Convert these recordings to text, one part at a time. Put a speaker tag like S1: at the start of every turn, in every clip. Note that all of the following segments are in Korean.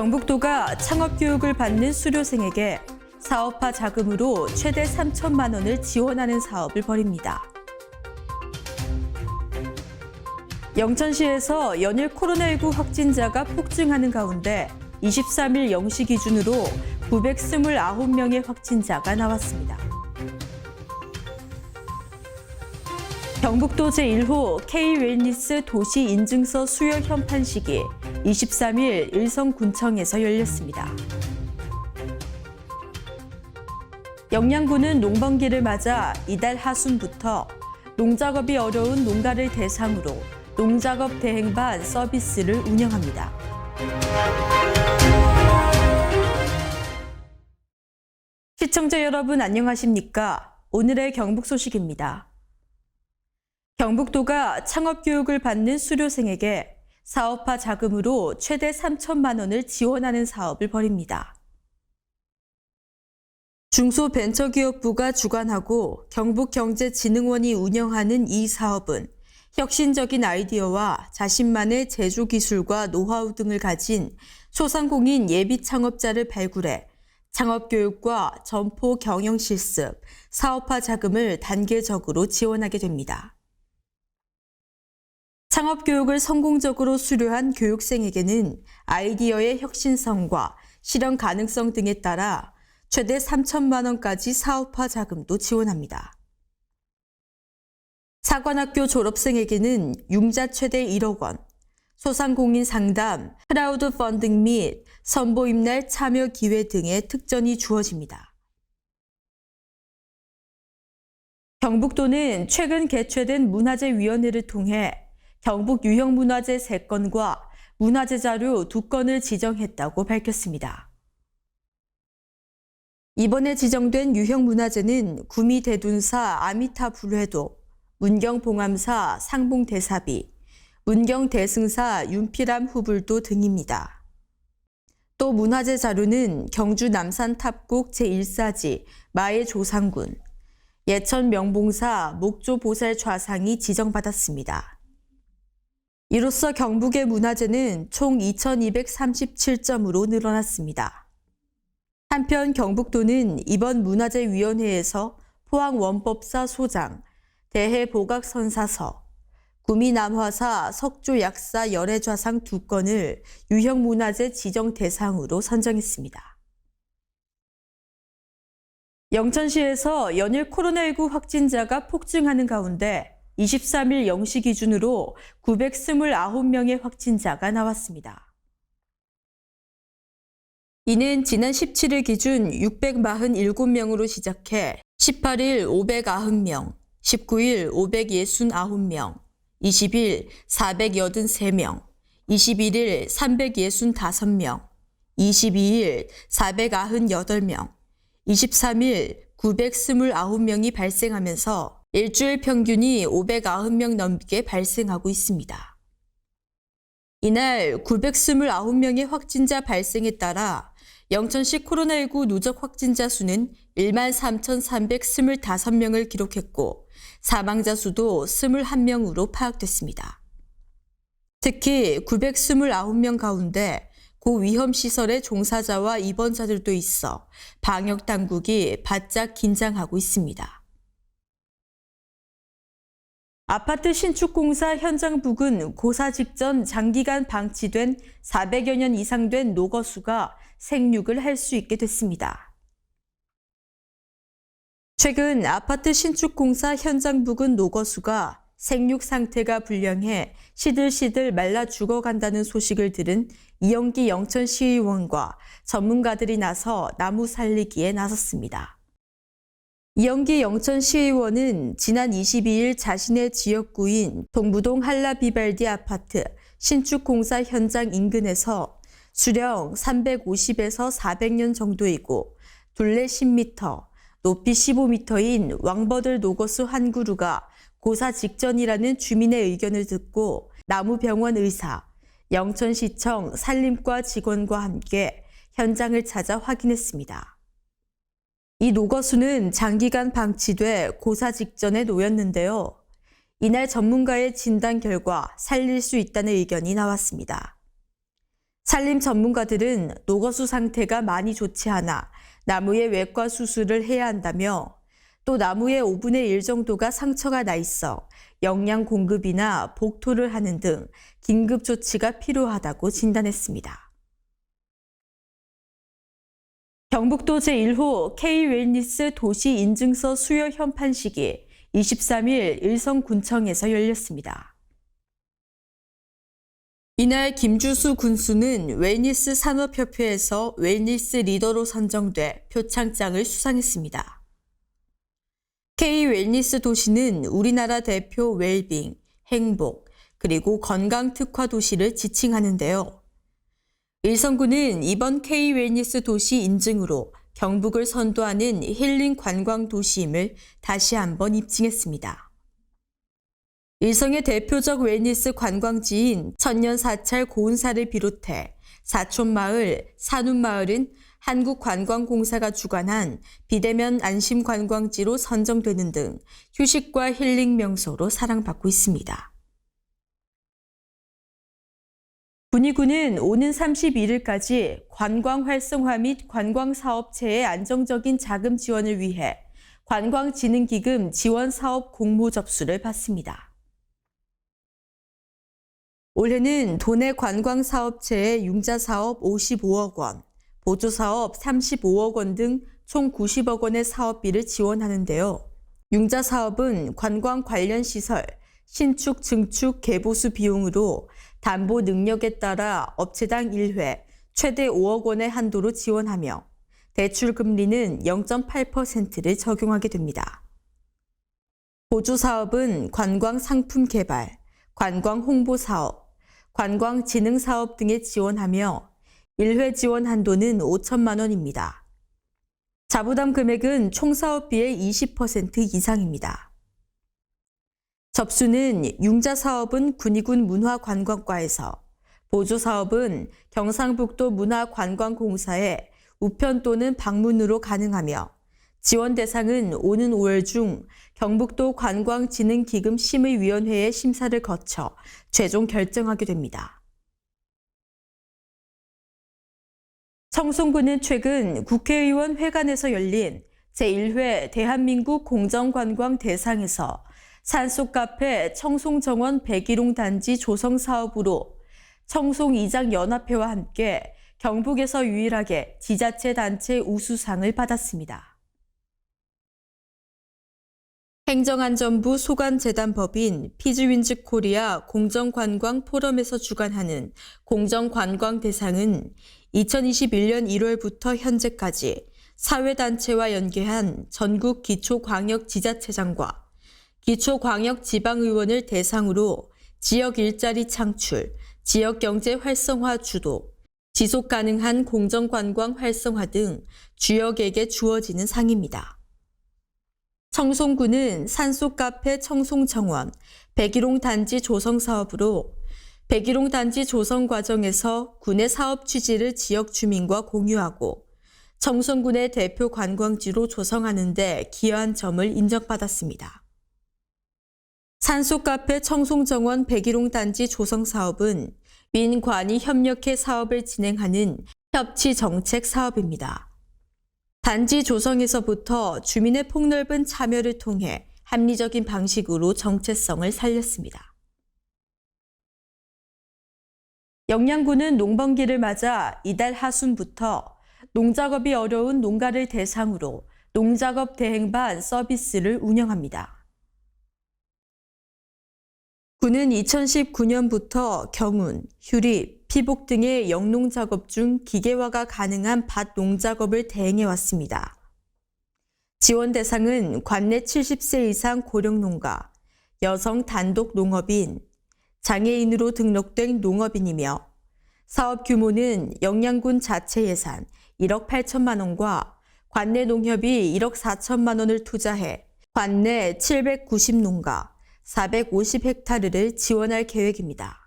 S1: 경북도가 창업교육을 받는 수료생에게 사업화 자금으로 최대 3천만 원을 지원하는 사업을 벌입니다. 영천시에서 연일 코로나19 확진자가 폭증하는 가운데 23일 0시 기준으로 929명의 확진자가 나왔습니다. 경북도 제1호 K-웰니스 도시 인증서 수여 현판식이 23일 일성군청에서 열렸습니다. 영양군은 농번기를 맞아 이달 하순부터 농작업이 어려운 농가를 대상으로 농작업 대행반 서비스를 운영합니다. 시청자 여러분 안녕하십니까? 오늘의 경북 소식입니다. 경북도가 창업교육을 받는 수료생에게 사업화 자금으로 최대 3천만 원을 지원하는 사업을 벌입니다. 중소벤처기업부가 주관하고 경북경제진흥원이 운영하는 이 사업은 혁신적인 아이디어와 자신만의 제조기술과 노하우 등을 가진 소상공인 예비 창업자를 발굴해 창업교육과 점포 경영실습, 사업화 자금을 단계적으로 지원하게 됩니다. 창업교육을 성공적으로 수료한 교육생에게는 아이디어의 혁신성과 실현 가능성 등에 따라 최대 3천만 원까지 사업화 자금도 지원합니다. 사관학교 졸업생에게는 융자 최대 1억 원, 소상공인 상담, 크라우드 펀딩 및 선보임날 참여 기회 등의 특전이 주어집니다. 경북도는 최근 개최된 문화재위원회를 통해 경북 유형문화재 3건과 문화재 자료 2건을 지정했다고 밝혔습니다. 이번에 지정된 유형문화재는 구미대둔사 아미타불회도, 문경봉암사 상봉대사비, 문경대승사 윤피람 후불도 등입니다. 또 문화재 자료는 경주 남산 탑곡 제1사지 마의 조상군, 예천 명봉사 목조보살 좌상이 지정받았습니다. 이로써 경북의 문화재는 총 2,237점으로 늘어났습니다. 한편 경북도는 이번 문화재위원회에서 포항원법사 소장, 대해보각선사서, 구미남화사 석조약사 열애좌상 2건을 유형문화재 지정 대상으로 선정했습니다. 영천시에서 연일 코로나19 확진자가 폭증하는 가운데 23일 0시 기준으로 929명의 확진자가 나왔습니다. 이는 지난 17일 기준 647명으로 시작해 18일 590명, 19일 569명, 20일 483명, 21일 365명, 22일 498명, 23일 929명이 발생하면서 일주일 평균이 590명 넘게 발생하고 있습니다. 이날 929명의 확진자 발생에 따라 영천시 코로나19 누적 확진자 수는 13,325명을 기록했고 사망자 수도 21명으로 파악됐습니다. 특히 929명 가운데 고위험시설의 종사자와 입원자들도 있어 방역당국이 바짝 긴장하고 있습니다. 아파트 신축공사 현장 부근 고사 직전 장기간 방치된 400여 년 이상 된 노거수가 생육을 할 수 있게 됐습니다. 최근 아파트 신축공사 현장 부근 노거수가 생육 상태가 불량해 시들시들 말라 죽어간다는 소식을 들은 이영기 영천시의원과 전문가들이 나서 나무 살리기에 나섰습니다. 이영기 영천시의원은 지난 22일 자신의 지역구인 동부동 한라비발디 아파트 신축공사 현장 인근에서 수령 350에서 400년 정도이고 둘레 10m, 높이 15m인 왕버들 노거수 한 그루가 고사 직전이라는 주민의 의견을 듣고 나무병원 의사, 영천시청 산림과 직원과 함께 현장을 찾아 확인했습니다. 이 노거수는 장기간 방치돼 고사 직전에 놓였는데요. 이날 전문가의 진단 결과 살릴 수 있다는 의견이 나왔습니다. 산림 전문가들은 녹어수 상태가 많이 좋지 않아 나무의 외과 수술을 해야 한다며 또 나무의 5분의 1 정도가 상처가 나 있어 영양 공급이나 복토를 하는 등 긴급 조치가 필요하다고 진단했습니다. 경북도 제1호 K-웰니스 도시 인증서 수여 현판식이 23일 일성군청에서 열렸습니다. 이날 김주수 군수는 웰니스 산업협회에서 웰니스 리더로 선정돼 표창장을 수상했습니다. K-웰니스 도시는 우리나라 대표 웰빙, 행복, 그리고 건강 특화 도시를 지칭하는데요. 일성군은 이번 K-웰니스 도시 인증으로 경북을 선도하는 힐링 관광 도시임을 다시 한번 입증했습니다. 일성의 대표적 웰니스 관광지인 천년사찰 고운사를 비롯해 사촌마을, 산운마을은 한국관광공사가 주관한 비대면 안심관광지로 선정되는 등 휴식과 힐링 명소로 사랑받고 있습니다. 군위군은 오는 31일까지 관광 활성화 및 관광사업체의 안정적인 자금 지원을 위해 관광진흥기금 지원사업 공모 접수를 받습니다. 올해는 도내 관광사업체의 융자사업 55억 원, 보조사업 35억 원 등 총 90억 원의 사업비를 지원하는데요. 융자사업은 관광 관련 시설, 신축, 증축, 개보수 비용으로 담보 능력에 따라 업체당 1회 최대 5억 원의 한도로 지원하며 대출 금리는 0.8%를 적용하게 됩니다. 보조사업은 관광 상품 개발, 관광 홍보 사업, 관광 진흥 사업 등에 지원하며 1회 지원 한도는 5천만 원입니다. 자부담 금액은 총 사업비의 20% 이상입니다. 접수는 융자 사업은 군위군 문화관광과에서, 보조 사업은 경상북도 문화관광공사에 우편 또는 방문으로 가능하며 지원 대상은 오는 5월 중 경북도 관광진흥기금 심의위원회의 심사를 거쳐 최종 결정하게 됩니다. 청송군은 최근 국회의원 회관에서 열린 제1회 대한민국 공정관광 대상에서 산속카페 청송정원 백일홍 단지 조성 사업으로 청송이장연합회와 함께 경북에서 유일하게 지자체 단체 우수상을 받았습니다. 행정안전부 소관재단법인 피즈윈즈 코리아 공정관광 포럼에서 주관하는 공정관광 대상은 2021년 1월부터 현재까지 사회단체와 연계한 전국 기초광역지자체장과 기초광역지방의원을 대상으로 지역 일자리 창출, 지역경제 활성화 주도, 지속가능한 공정관광 활성화 등 주역에게 주어지는 상입니다. 청송군은 산속카페 청송정원, 백일홍 단지 조성 사업으로 백일홍 단지 조성 과정에서 군의 사업 취지를 지역 주민과 공유하고 청송군의 대표 관광지로 조성하는 데 기여한 점을 인정받았습니다. 산속카페 청송정원 백일홍 단지 조성 사업은 민관이 협력해 사업을 진행하는 협치정책 사업입니다. 단지 조성에서부터 주민의 폭넓은 참여를 통해 합리적인 방식으로 정체성을 살렸습니다. 영양군은 농번기를 맞아 이달 하순부터 농작업이 어려운 농가를 대상으로 농작업 대행반 서비스를 운영합니다. 군은 2019년부터 경운, 휴립, 피복 등의 영농작업 중 기계화가 가능한 밭 농작업을 대행해 왔습니다. 지원 대상은 관내 70세 이상 고령농가, 여성 단독 농업인, 장애인으로 등록된 농업인이며 사업 규모는 영양군 자체 예산 1억 8천만 원과 관내 농협이 1억 4천만 원을 투자해 관내 790농가, 450헥타르를 지원할 계획입니다.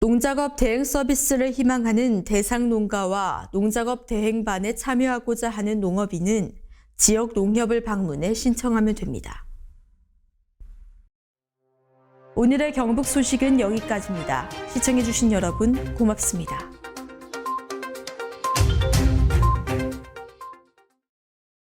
S1: 농작업 대행 서비스를 희망하는 대상 농가와 농작업 대행반에 참여하고자 하는 농업인은 지역 농협을 방문해 신청하면 됩니다. 오늘의 경북 소식은 여기까지입니다. 시청해주신 여러분 고맙습니다.